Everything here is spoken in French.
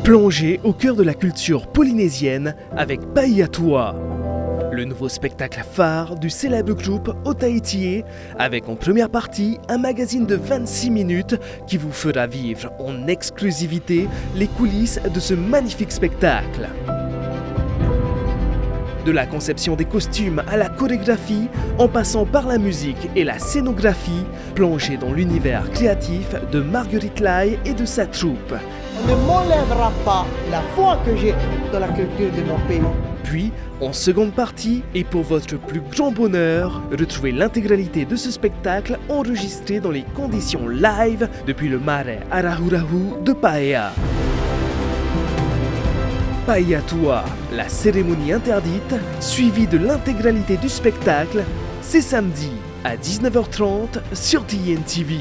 Plongez au cœur de la culture polynésienne avec Pai'atua, le nouveau spectacle phare du célèbre groupe Tahitié, avec en première partie un magazine de 26 minutes qui vous fera vivre en exclusivité les coulisses de ce magnifique spectacle. De la conception des costumes à la chorégraphie, en passant par la musique et la scénographie, plongez dans l'univers créatif de Marguerite Lai et de sa troupe. On ne m'enlèvera pas la foi que j'ai dans la culture de mon pays. Puis, en seconde partie, et pour votre plus grand bonheur, retrouvez l'intégralité de ce spectacle enregistré dans les conditions live depuis le marais Arahurahu de Paea. Pai'atua, la cérémonie interdite, suivie de l'intégralité du spectacle, c'est samedi à 19h30 sur TNTV.